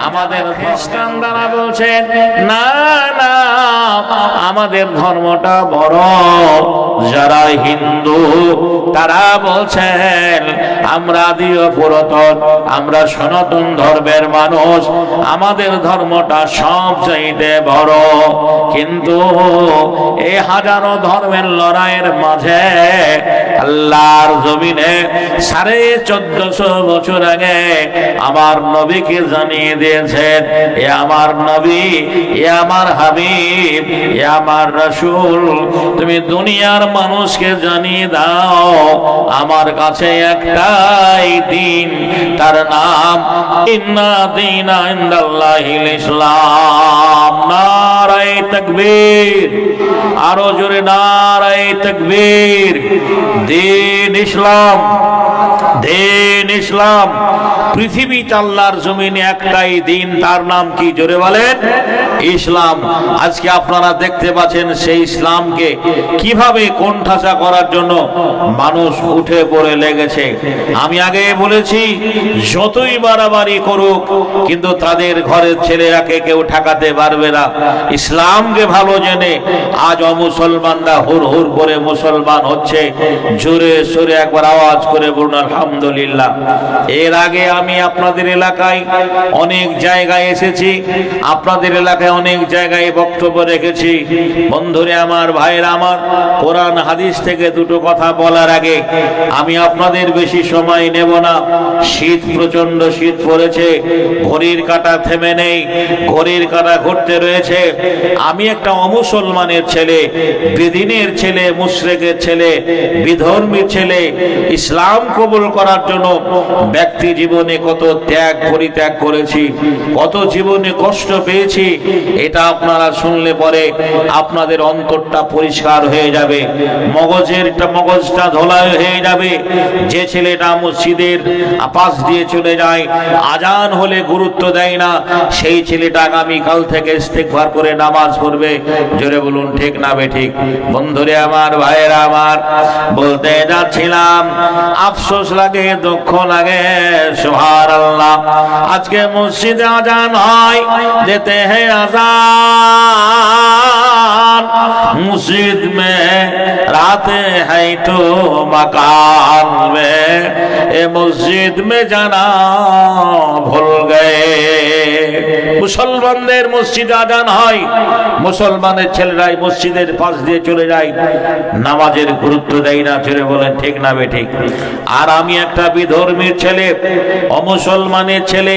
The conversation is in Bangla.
আমাদের খ্রিস্টান দ্বারা বলছেন না না আমাদের ধর্মটা বড়। যারা হিন্দু তারা বলছেন আমরা আদিও পুরাতন, আমরা সনাতন ধর্মের মানুষ, আমাদের ধর্মটা সব চাইতে বড়। কিন্তু এই হাজারো ধর্মের লড়াইয়ের মাঝে আল্লাহর জমিনে 1450 বছর আগে আমার নবীকে জানিয়ে দিয়েছেন, এ আমার নবী, এ আমার হাবিব, এ আমার রাসূল, তুমি দুনিয়ার মানুষকে জানিয়ে দাও আমার কাছে একটাই দিন, তার নাম ইন্না দীনা ইনদাল্লাহিল ইসলাম। নারায়ে তাকবীর, আরো জোরে নারায়ে তাকবীর। দিন ইসলাম, দিন ইসলাম। পৃথিবীতে আল্লাহর জমিনে একটাই দিন, তার নাম কি? জোরে বলেন, ইসলাম। আজকে আপনারা দেখতে পাচ্ছেন সেই ইসলামকে কিভাবে কোণঠাসা করার জন্য মানুষ উঠে পড়ে লেগেছে। আমি আগে বলেছি যতই বাড়াবাড়ি করুক কিন্তু তাদের ঘরের ছেলেরাকে কেউ ঠেকাতে পারবে না। ইসলামকে ভালো জেনে আজ অমুসলমানরা হুর হুর করে মুসলমান হচ্ছে। জোরে সোরে একবার আওয়াজ করে বলুন আলহামদুলিল্লাহ। এর আগে আমি আপনাদের এলাকায় অনেক জায়গায় এসেছি, আপনাদের এলাকায় অনেক জায়গায় বক্তব্য রেখেছি। বন্ধুরে আমার, ভাইরা আমার, কোরআন হাদিস থেকে দুটো কথা বলার আগে আমি আপনাদের বেশি সময় নেব না। শীত, প্রচন্ড শীত পড়েছে, ঘড়ির কাঁটা থেমে নেই, ঘড়ির কাঁটা ঘুরতে রয়েছে। আমি একটা অমুসলমানের ছেলে, বেদিনের ছেলে, মুশরিকের ছেলে, বিধর্মীর ছেলে, ইসলাম কবুল করার জন্য ব্যক্তি জীবনে কত ত্যাগ পরিত্যাগ করেছি, কত জীবনে কষ্ট পেয়েছি, এটা আপনারা শুনলে পরে আপনাদের অন্তরটা পরিষ্কার হয়ে যাবে, মগজটা ধোলাই হয়ে যাবে। যে ছেলেটা মসজিদের পাশ দিয়ে চলে যায়, আজান হলে গুরুত্ব দেয় না, সেই ছেলেটা আগামীকাল থেকে ইস্তেগফার করে নামাজ পড়বে। জোরে বলুন ঠিক না বেঠিক? বন্ধুরে আমার, ভাইয়েরা আমার, বলতে যাচ্ছিলাম আফসোস লাগে, দুঃখ লাগে। সুবহানাল্লাহ, আজকে মসজিদে আজান হয়, देते हैं आजान, मस्जिद में राते हैं तो मकान में, ए मस्जिद में जाना भूल गए। মুসলমানদের মসজিদে আজান হয়, মুসলমানের ছেলেরাই মসজিদের পাশ দিয়ে চলে যায়, নামাজের গুরুত্ব দেয় না। চলে বলেন ঠিক না বেঠিক? আর আমি একটা বিধর্মীর ছেলে, অমুসলমানের ছেলে,